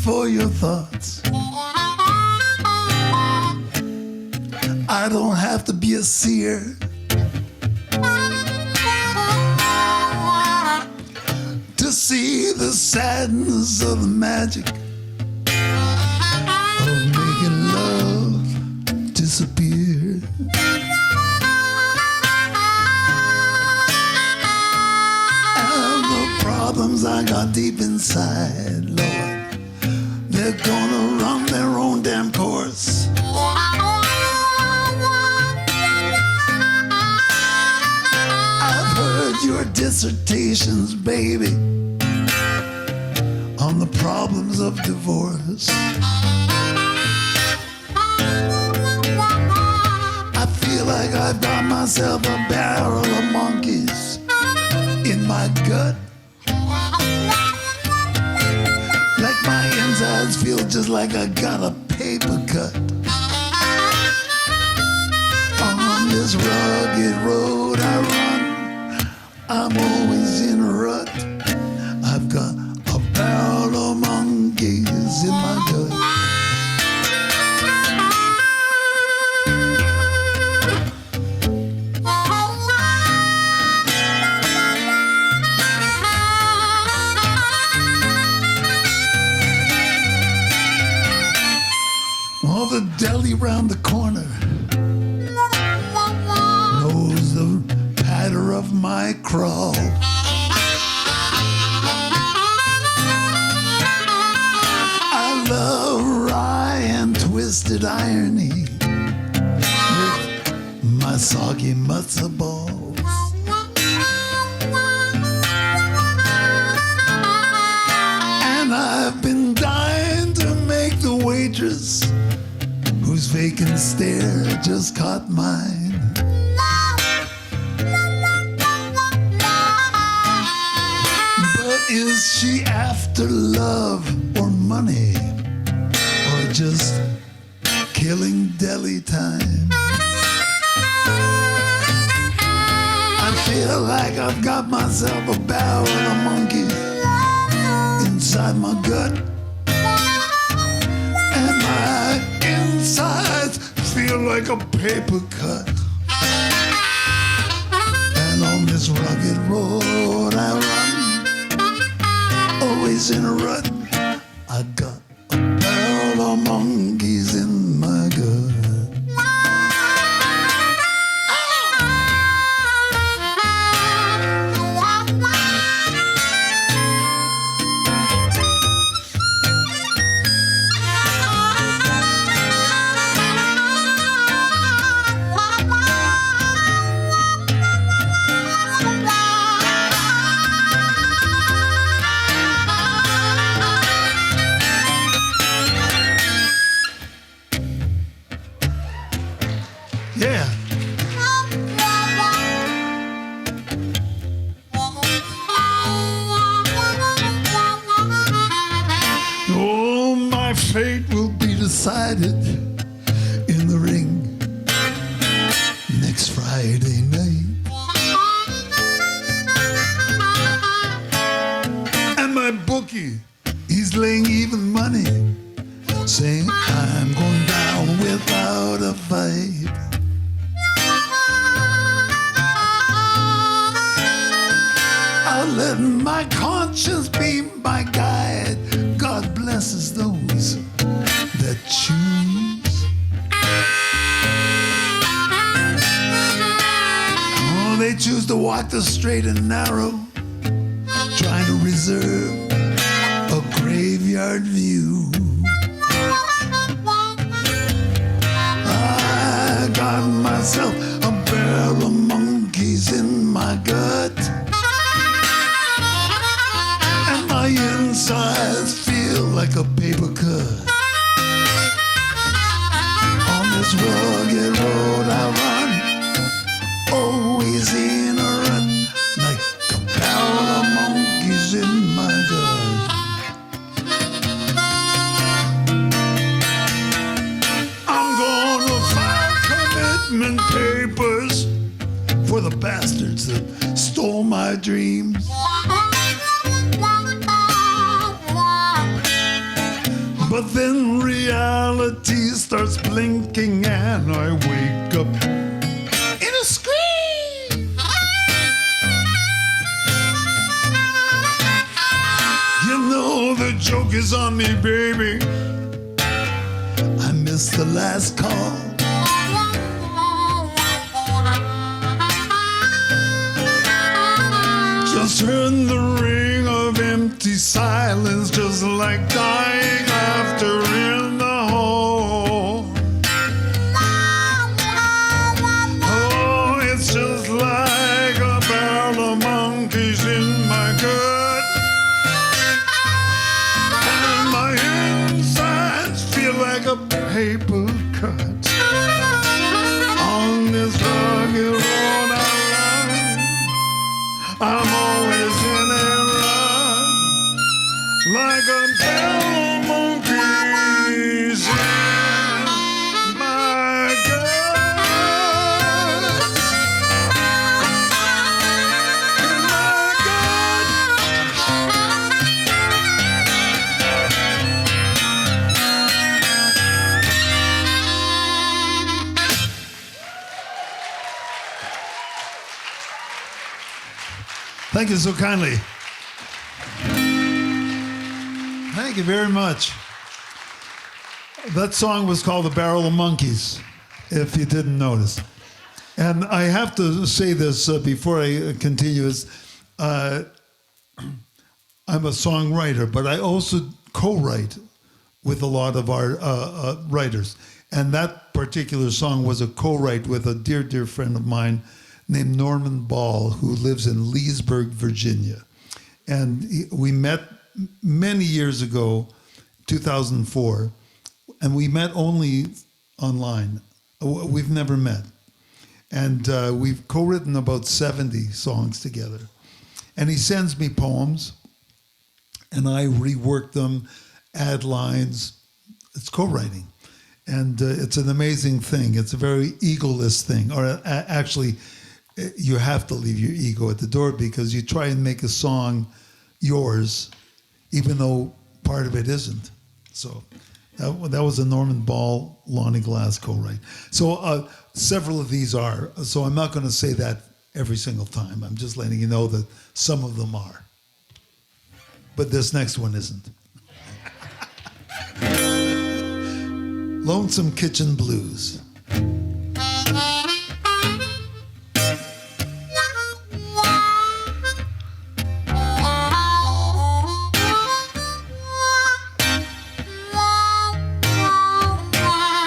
for your thoughts. I don't have to be a seer to see the sadness of the magic of making love disappear. And the problems I got deep inside, Lord, they're gonna run their own damn course. I've heard your dissertations, baby, on the problems of divorce. I feel like I've got myself a barrel of monkeys in my gut. Like my insides feel just like I got a paper cut. On this rugged road I run, I'm always in a rut. I've got a barrel of monkeys in my gut. Well, the deli round the corner knows the patter of my crawl. I love rye and twisted irony with my soggy matzo balls. And I've been dying to make the waitress whose vacant stare just caught mine. But is she after love or money, or just killing deli time? I feel like I've got myself a barrel of monkeys inside my gut. And my insides feel like a paper cut. And on this rugged road I run, always in a rut. I got a barrel of monkeys in my gut. Yeah. Oh, my fate will be decided in the ring next Friday night. And my bookie, he's laying even money, saying I'm going down without a fight. I'll let my conscience be my guide. God blesses those that choose. Oh, they choose to walk the straight and narrow, trying to reserve a graveyard view. I got myself a barrel of monkeys in my gut. My insides feel like a paper cut. On this rugged road I run, always in a rut, like a barrel of monkeys in my gut. I'm gonna file commitment papers for the bastards that stole my dreams. But then reality starts blinking and I wake up in a scream. You know the joke is on me, baby. I missed the last call. Just heard the ring of empty silence, just like dying after in the hole. Oh, it's just like a barrel of monkeys in my gut, and my insides feel like a paper cut. On this rugged road I run, I'm always in a run, like a barrel of monkeys in my gut. In my gut. Thank you so kindly. Thank you very much. That song was called The Barrel of Monkeys, if you didn't notice. And I have to say this before I continue. I'm a songwriter, but I also co-write with a lot of our writers. And that particular song was a co-write with a dear, dear friend of mine named Norman Ball, who lives in Leesburg, Virginia. And we met many years ago, 2004, and we met only online. We've never met. And we've co-written about 70 songs together. And he sends me poems, and I rework them, add lines. It's co-writing. And it's an amazing thing. It's a very egoless thing, or actually, you have to leave your ego at the door because you try and make a song yours, even though part of it isn't. So that was a Norman Ball, Lonnie Glass co-write. So several of these are. So I'm not going to say that every single time. I'm just letting you know that some of them are. But this next one isn't. Lonesome Kitchen Blues.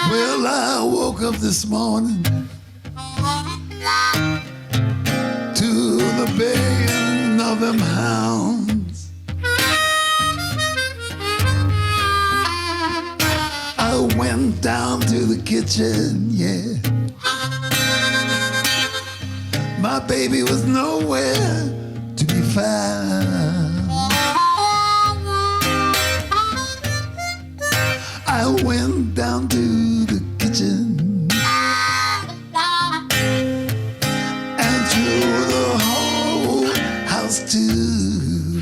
Well, I woke up this morning to the baying of them hounds. I went down to the kitchen, yeah. My baby was nowhere to be found. I went down to the kitchen and through the whole house too.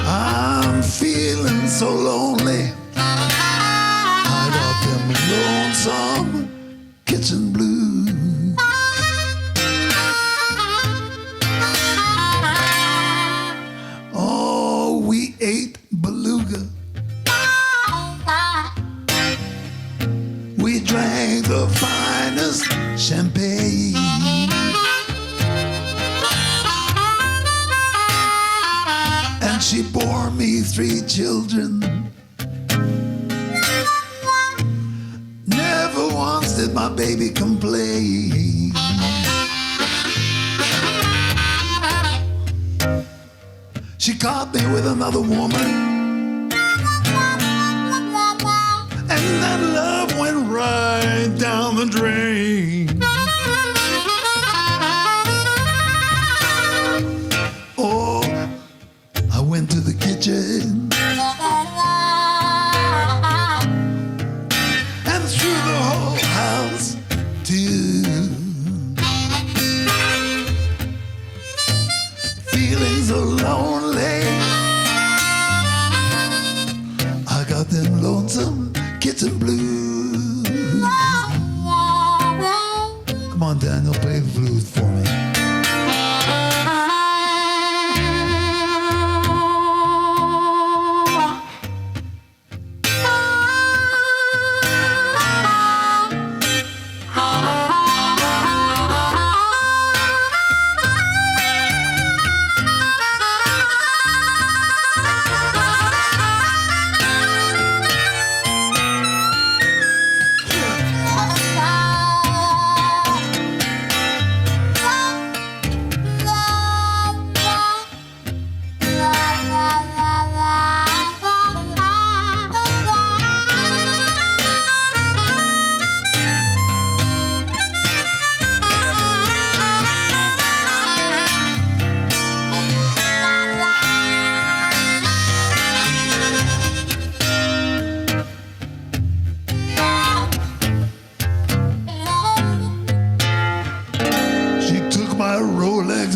I'm feeling so lonely. I got them lonesome kitchen blues. Oh, we ate beluga. We drank the finest champagne. And she bore me 3 children. Never once did my baby complain. She caught me with another woman, and that love went right down the drain. Oh, I went to the kitchen and through the whole house too. Feeling so lonely. on, Daniel, play the blues for me.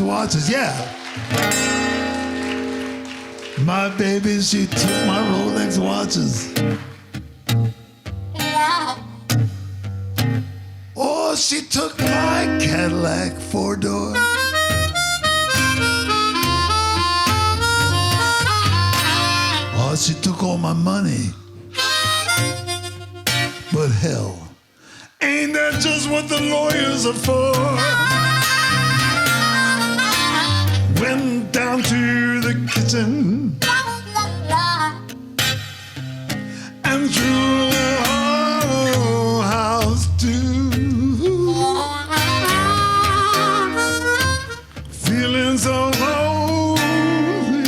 Watches, yeah. My baby, she took my Rolex watches. Oh, she took my Cadillac four-door. Oh, she took all my money. But hell, ain't that just what the lawyers are for? Went down to the kitchen and through the whole house too. Feeling so lonely,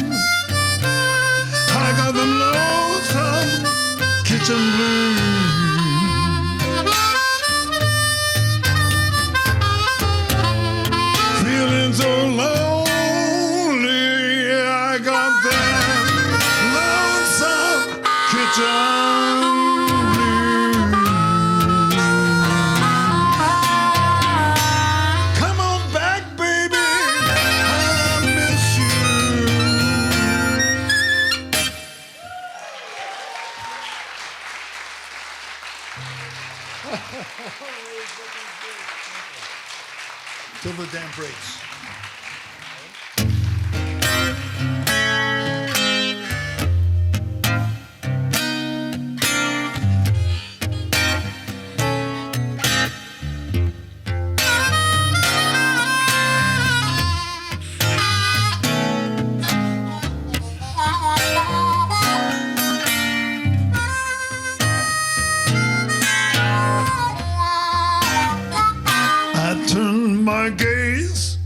I got the lonesome kitchen blues. Feeling so lonely, come on back, baby, I miss you. Till the dam breaks. My gaze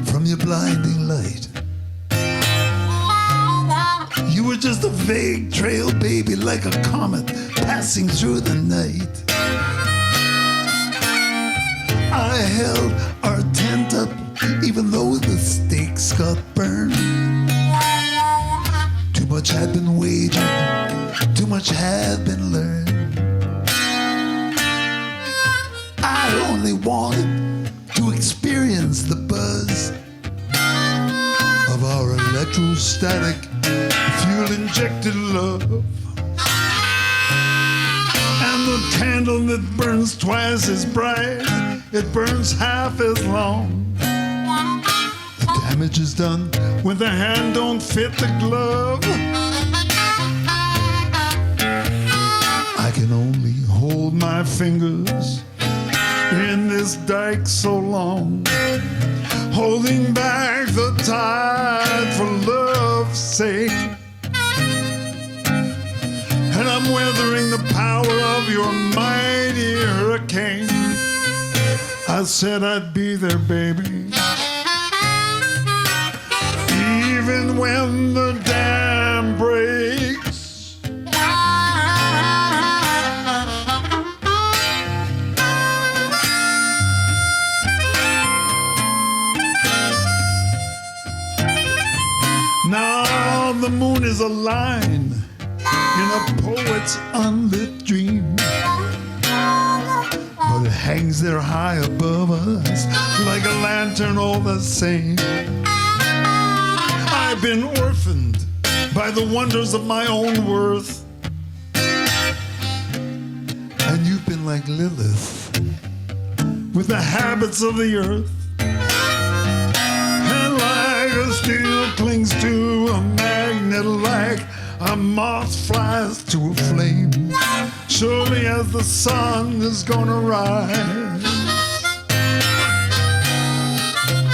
from your blinding light. You were just a vague trail, baby, like a comet passing through the night. I held our tent up even though the stakes got burned. Too much had been wagered, too much had been learned. I only wanted to experience the buzz of our electrostatic fuel-injected love. And the candle that burns twice as bright, it burns half as long. The damage is done when the hand don't fit the glove. I can only hold my fingers in this dike so long, holding back the tide for love's sake. And I'm weathering the power of your mighty hurricane. I said I'd be there, baby, even when the dam breaks. Now the moon is a line in a poet's unlit dream, but it hangs there high above us like a lantern all the same. I've been orphaned by the wonders of my own worth, and you've been like Lilith, with the habits of the earth. And like a steel clings to a magnet, like a moth flies to a flame. Surely as the sun is gonna rise,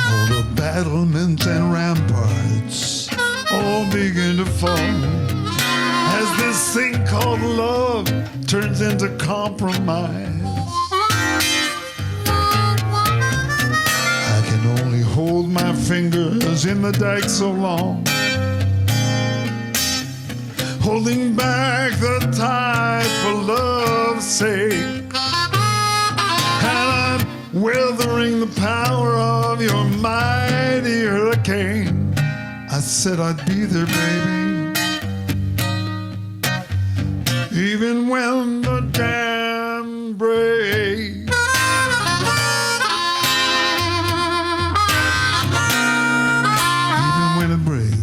all the battlements and ramparts all begin to fall, as this thing called love turns into compromise. I can only hold my fingers in the dike so long, holding back the tide for love's sake. And I'm weathering the power of your mighty hurricane. I said I'd be there, baby, even when the dam breaks. Even when it breaks.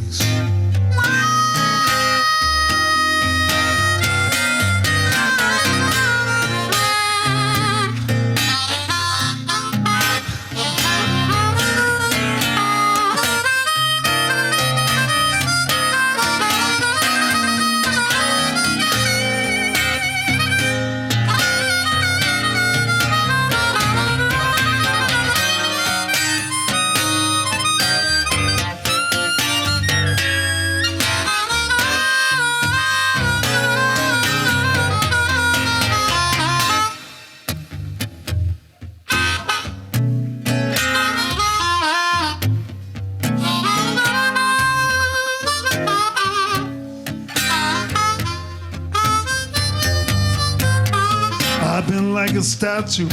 I've been like a statue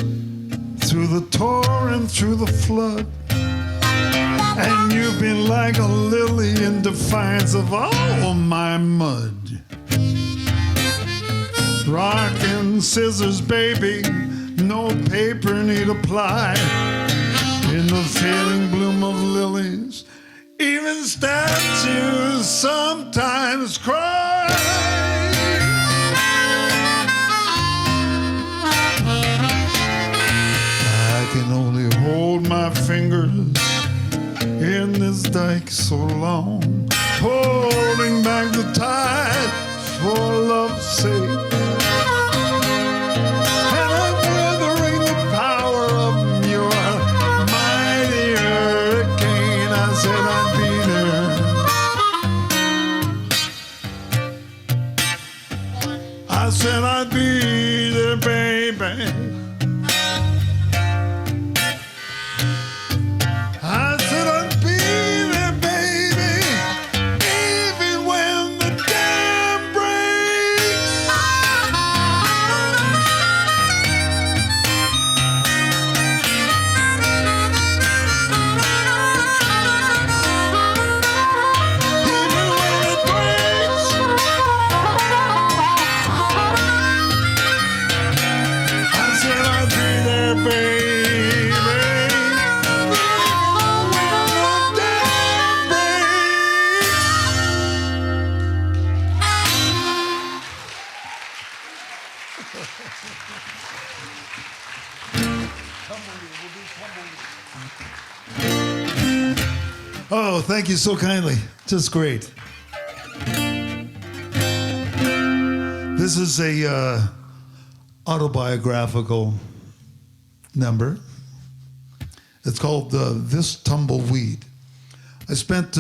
through the torrent, through the flood. And you've been like a lily in defiance of all my mud. Rock and scissors, baby, no paper need apply. In the fading bloom of lilies, even statues sometimes cry. I can only hold my fingers in this dike so long, holding back the tide for love's sake. And I'm weathering the power of your mighty hurricane. I said I'd be there. I said I'd be there, baby. Oh, thank you so kindly. Just great. This is a autobiographical number. It's called This Tumbleweed. I spent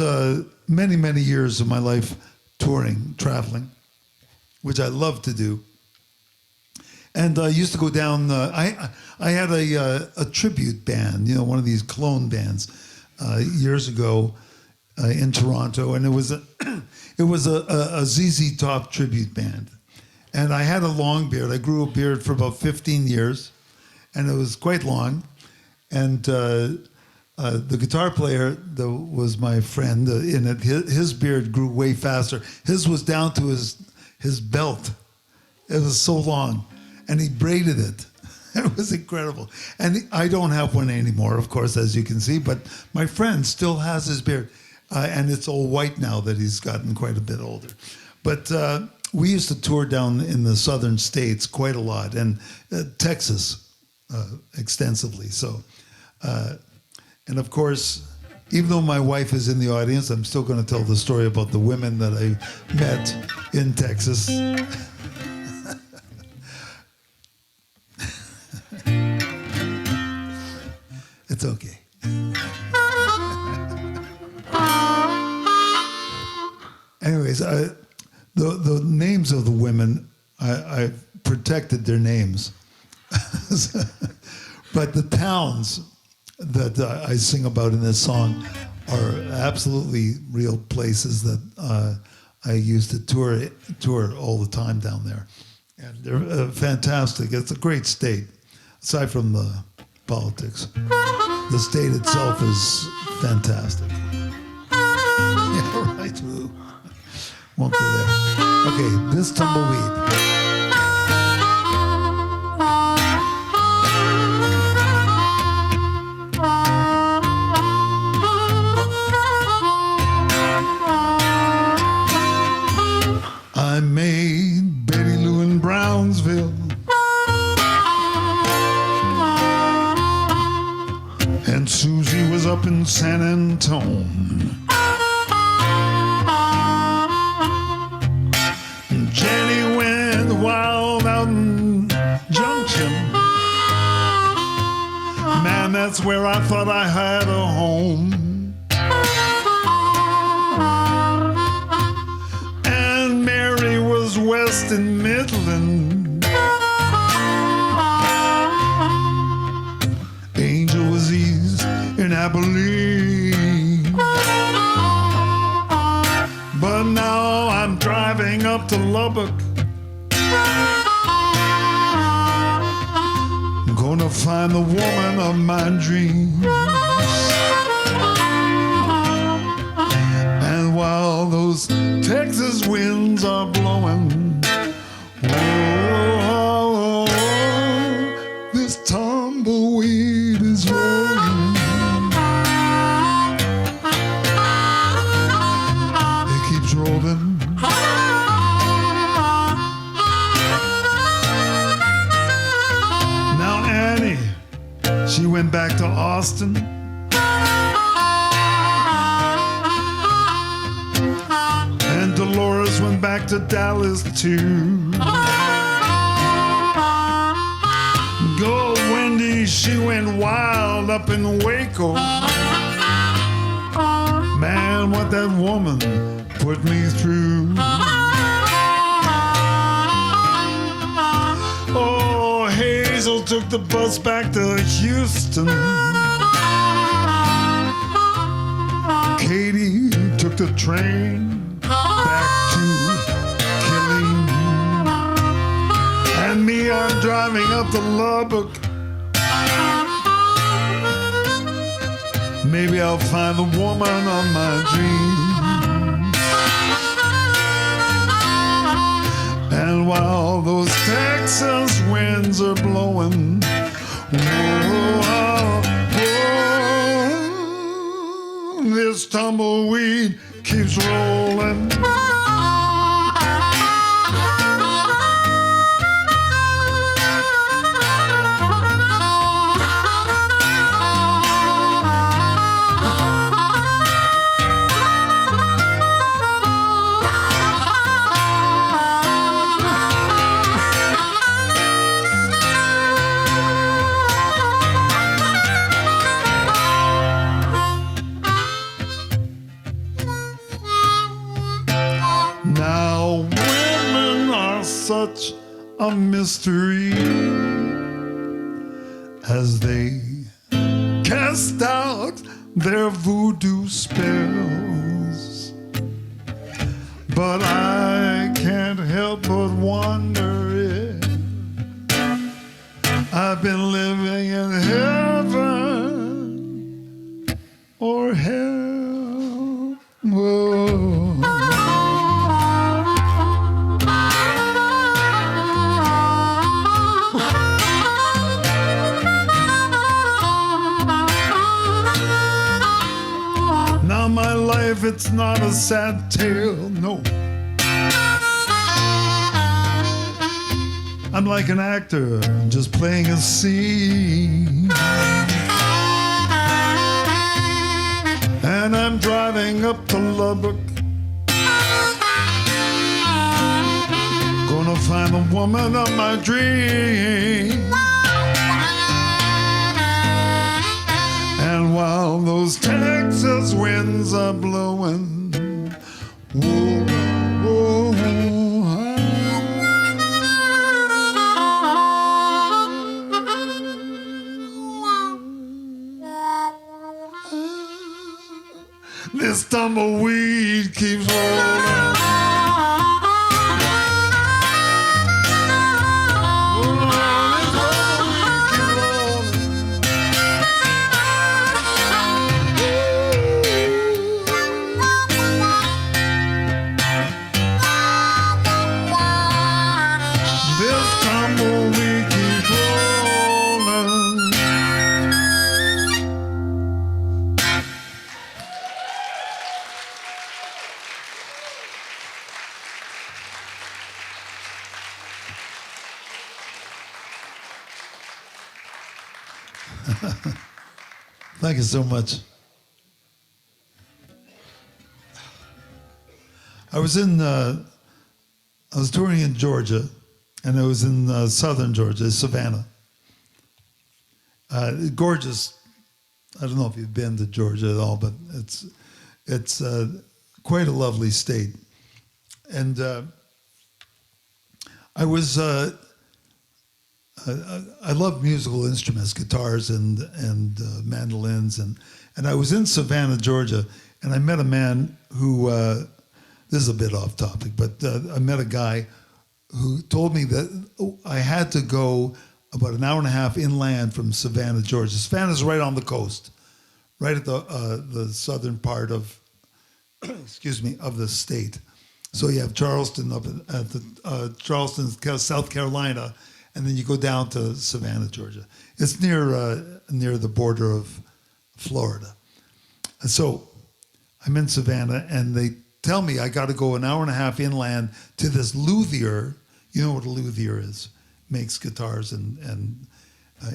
many, many years of my life touring, traveling, which I love to do. And I used to go down, I had a tribute band, you know, one of these clone bands years ago in Toronto, and it was a ZZ Top tribute band. And I had a long beard. I grew a beard for about 15 years, and it was quite long. And the guitar player that was my friend in it, his beard grew way faster. His was down to his belt. It was so long. And he braided it. It was incredible. And I don't have one anymore, of course, as you can see, but my friend still has his beard. And it's all white now that he's gotten quite a bit older. But we used to tour down in the southern states quite a lot, and Texas extensively. So, and of course, even though my wife is in the audience, I'm still going to tell the story about the women that I met in Texas. It's okay. Anyways, the names of the women, I protected their names. But the towns that I sing about in this song are absolutely real places that I used to tour all the time down there. And they're fantastic. It's a great state, aside from the politics. The state itself is fantastic. Yeah, right, Lou. Won't go there. Okay, this tumbleweed. I made Betty Lou in Brownsville, and Susie was up in San Antone. And Jenny went wild out in Junction. Man, that's where I thought I had a home. West and Midland. Angel was east in Abilene. But now I'm driving up to Lubbock. I'm gonna find the woman of my dreams. And while those Texas winds are blowing, oh, this tumbleweed is rolling. It keeps rolling. Now Annie, she went back to Austin. And Dolores went back to Dallas too. Go Wendy, she went wild up in Waco. Man, what that woman put me through. Oh, Hazel took the bus back to Houston. Katie took the train back to Killeen. And me, I'm driving up to Lubbock. Maybe I'll find the woman of my dreams. And while those Texas winds are blowing, this tumbleweed keeps rolling. Now women are such a mystery as they cast out their voodoo spells. But I can't help but wonder if I've been living in heaven or hell. Whoa. Now my life, it's not a sad tale, no. I'm like an actor just playing a scene. And I'm driving up to Lubbock, gonna find the woman of my dreams. And while those Texas winds are blowing, whoa, whoa, this tumbleweed keeps rolling. Thank you so much. I was touring in Georgia, and I was in southern Georgia, Savannah. Gorgeous. I don't know if you've been to Georgia at all, but it's quite a lovely state. And I was. I love musical instruments, guitars and mandolins, and I was in Savannah, Georgia, and I met a man who, this is a bit off topic, but I met a guy who told me that I had to go about an hour and a half inland from Savannah, Georgia. Savannah's right on the coast, right at the southern part of, excuse me, of the state. So you have Charleston up at the Charleston, South Carolina, and then you go down to Savannah, Georgia. It's near the border of Florida. And so I'm in Savannah, and they tell me I got to go an hour and a half inland to this luthier. You know what a luthier is? Makes guitars and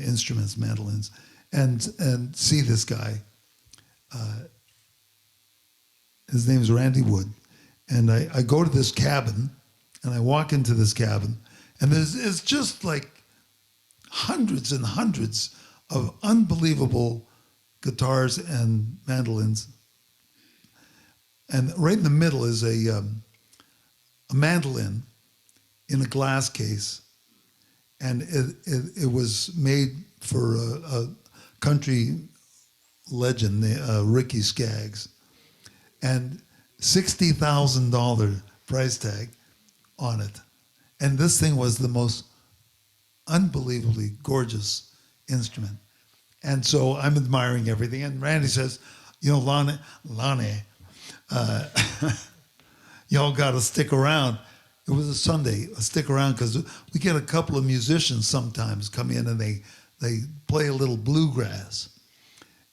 instruments, mandolins, and see this guy. His name's Randy Wood. And I go to this cabin, and I walk into this cabin, and it's just like hundreds and hundreds of unbelievable guitars and mandolins. And right in the middle is a mandolin in a glass case. And it was made for a country legend, Ricky Skaggs. And $60,000 price tag on it. And this thing was the most unbelievably gorgeous instrument. And so I'm admiring everything. And Randy says, you know, Lonnie, y'all got to stick around. It was a Sunday, stick around, because we get a couple of musicians sometimes come in and they play a little bluegrass.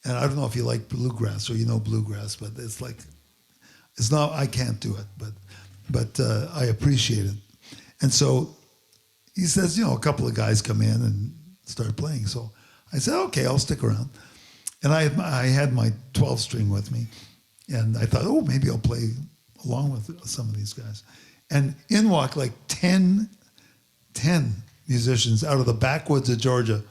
And I don't know if you like bluegrass or you know bluegrass, but it's like, it's not, I can't do it, but I appreciate it. And so he says, you know, a couple of guys come in and start playing. So I said, okay, I'll stick around. And I had my 12-string with me. And I thought, oh, maybe I'll play along with some of these guys. And in walk like 10 musicians out of the backwoods of Georgia.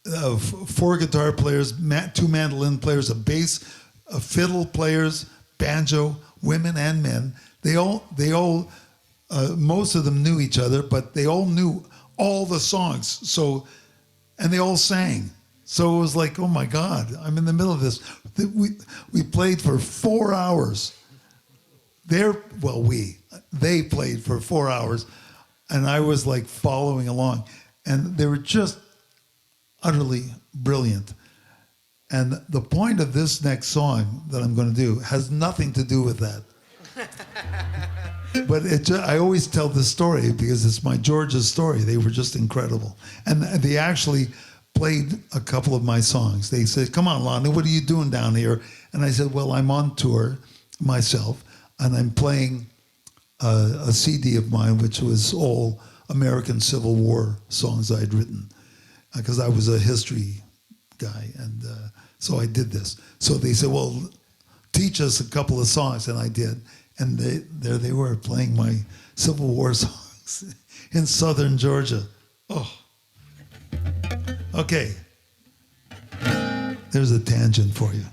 4 guitar players, 2 mandolin players, a bass, fiddle players, banjo, women and men. They all most of them knew each other, but they all knew all the songs. So, and they all sang. So it was like, oh my God, I'm in the middle of this. We played for 4 hours. They played for 4 hours, and I was like following along, and they were just utterly brilliant. And the point of this next song that I'm going to do has nothing to do with that. But I always tell this story because it's my Georgia story. They were just incredible. And they actually played a couple of my songs. They said, come on, Lonnie, what are you doing down here? And I said, well, I'm on tour myself, and I'm playing a CD of mine, which was all American Civil War songs I'd written, because I was a history guy, and so I did this. So they said, well, teach us a couple of songs, and I did. And there they were playing my Civil War songs in southern Georgia. Oh. Okay. There's a tangent for you.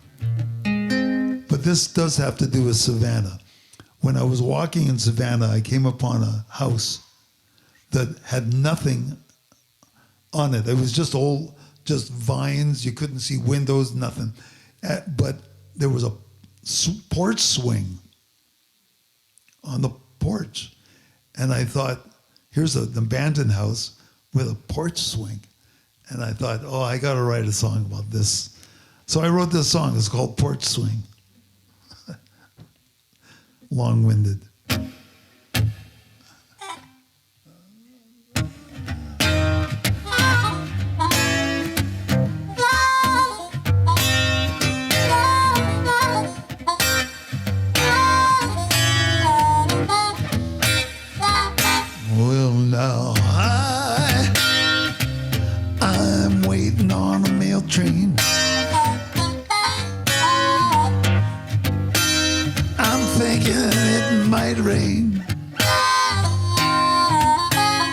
But this does have to do with Savannah. When I was walking in Savannah, I came upon a house that had nothing on it. It was just vines. You couldn't see windows, nothing. But there was a porch swing on the porch. And I thought, here's an abandoned house with a porch swing. And I thought, oh, I got to write a song about this. So I wrote this song. It's called Porch Swing. Long-winded. Well, now I'm waiting on a mail train. I'm thinking it might rain.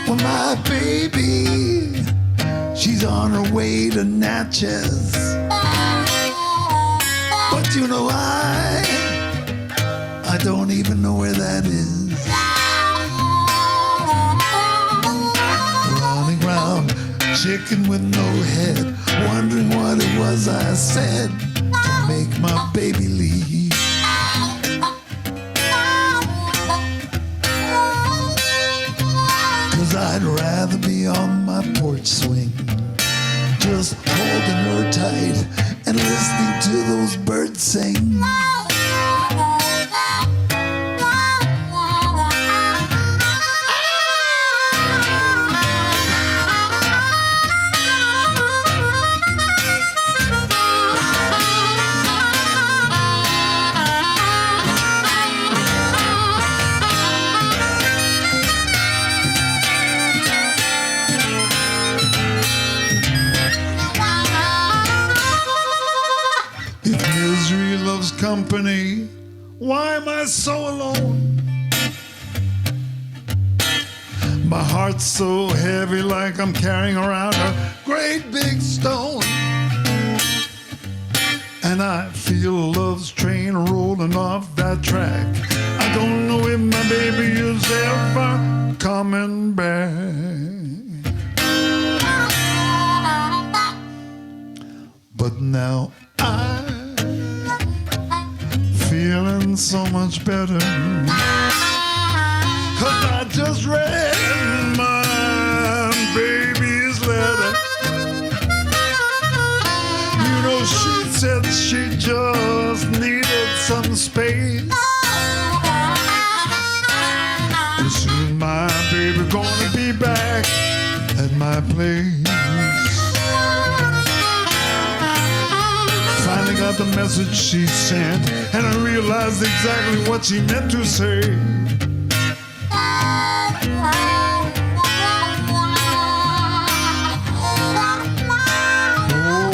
Well, my baby, she's on her way to Natchez. But you know I don't even know where that is. Running around, chicken with no head, wondering what it was I said to make my baby leave. 'Cause I'd rather be on my porch swing, just holding her tight and listening to those birds sing. Company, why am I so alone? My heart's so heavy, like I'm carrying around a great big stone. And I feel love's train rolling off that track. I don't know if my baby is ever coming back. But now feeling so much better, 'cause I just read my baby's letter. You know, she said she just needed some space. Soon my baby gonna be back at my place. Finally got the message she sent, and I realized exactly what she meant to say.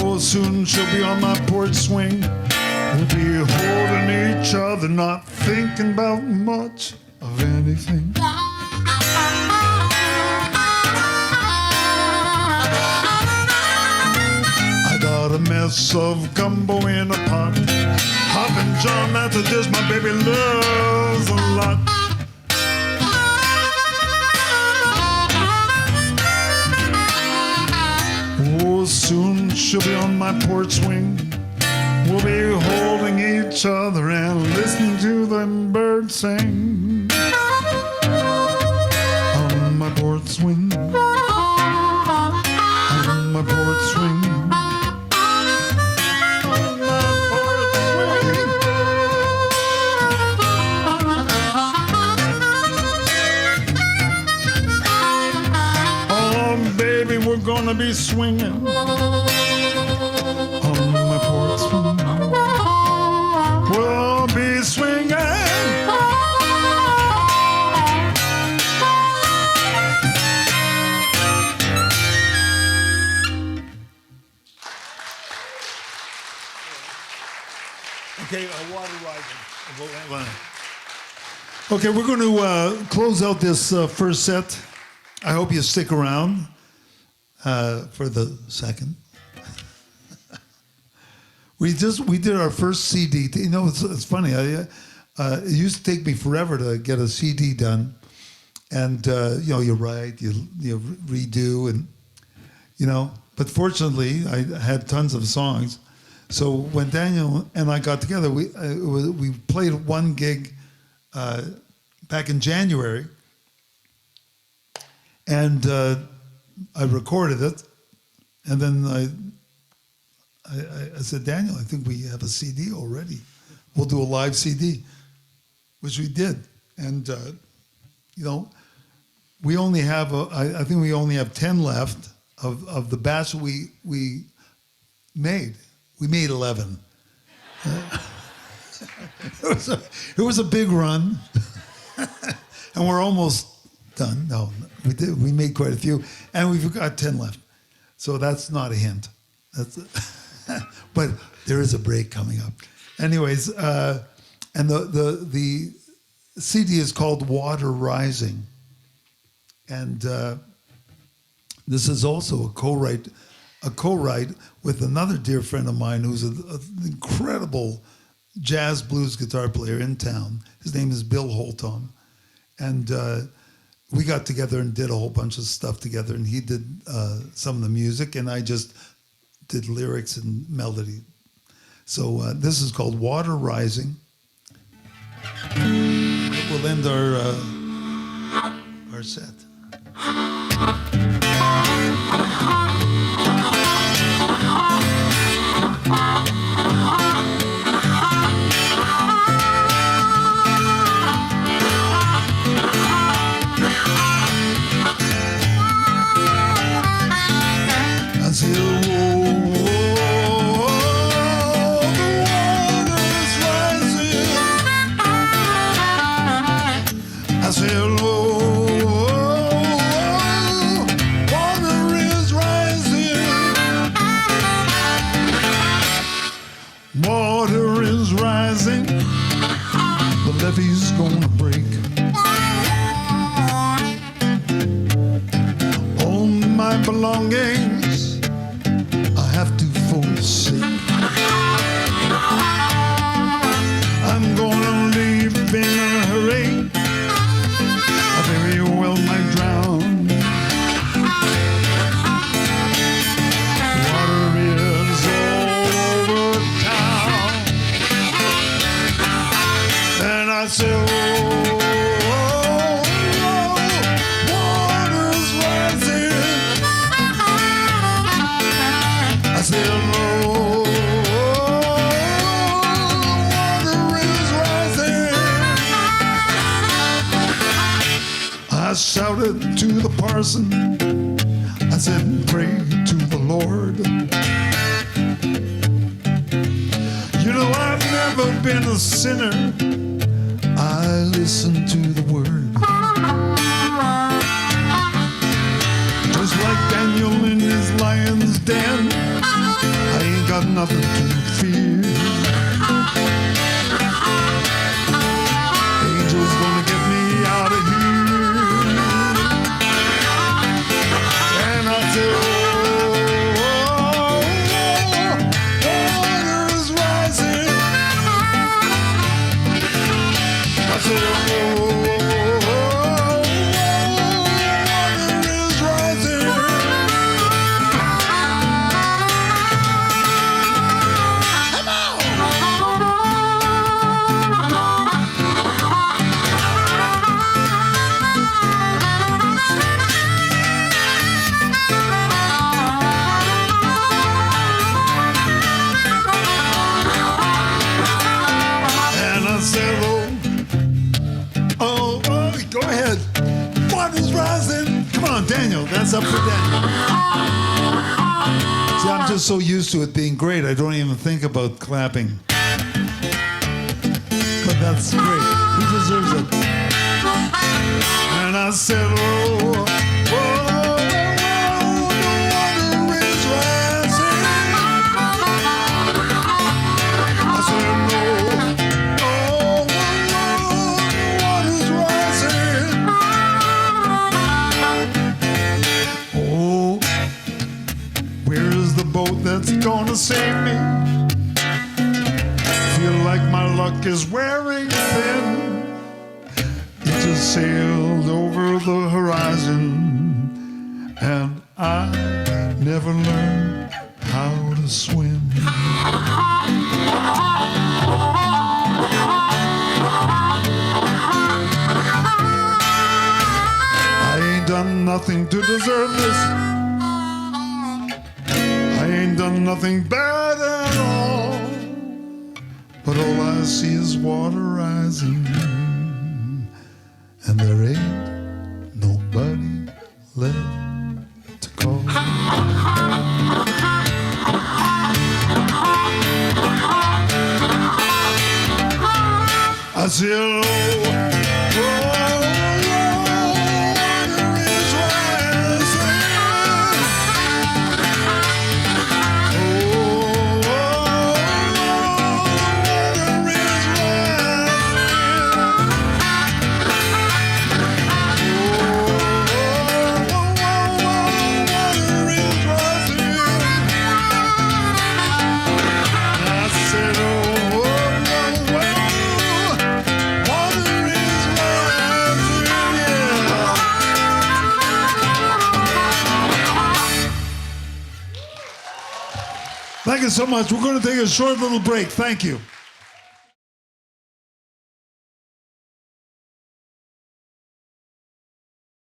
Oh, soon she'll be on my porch swing. We'll be holding each other, not thinking about much of anything. A mess of gumbo in a pot. Hoppin' John, that's a dish my baby loves a lot. Oh, soon she'll be on my porch swing. We'll be holding each other and listening to them birds sing. On my porch swing. On my porch swing. Gonna be swinging on my porch swing. We'll be swinging Okay, water rising. Okay, we're going to close out this first set. I hope you stick around for the second. We did our first CD. You know, it's funny. It used to take me forever to get a CD done, and you know, you write, you redo, and you know. But fortunately, I had tons of songs. So when Daniel and I got together, we played one gig back in January, and I recorded it, and then I said, Daniel, I think we have a CD already. We'll do a live CD, which we did, and you know, we only have I think we only have 10 left of the batch we made. We made 11. It was a big run, and we're almost done. No, we did. We made quite a few, and we've got 10 left. So that's not a hint. But there is a break coming up. Anyways, and the CD is called Water Rising, and this is also a co-write with another dear friend of mine who's an incredible jazz blues guitar player in town. His name is Bill Holtom. And we got together and did a whole bunch of stuff together, and he did some of the music, and I just did lyrics and melody. So this is called Water Rising. It will end our set. Levee's gonna break. All my belongings I have to forsake. I'm gonna leave in a hurry. I very well might drown. Water is all over town. And I said, water's rising. I said, water is rising. I shouted to the parson. I said, pray to the Lord. You know, I've never been a sinner. I listen to the word. Just like Daniel in his lion's den, I ain't got nothing to fear. Angel's gonna get me out of here. And I said, water's rising. I said, water is rising. Come on! And I said, oh, go ahead. Water's rising. Come on, Daniel. That's up for Daniel. See, I'm just so used to it being great, I don't even think about clapping. But that's great. He deserves it. And I said, oh, the water is rising. I said, no. gonna save me. Feel like my luck is wearing thin. It just sailed over the horizon, and I never learned how to swim. I ain't done nothing to deserve this. I ain't done nothing bad at all. But all I see is water rising, and there ain't nobody left to call. I said, oh, oh, water is rising. Oh, water is Thank you so much. We're going to take a short little break. Thank you.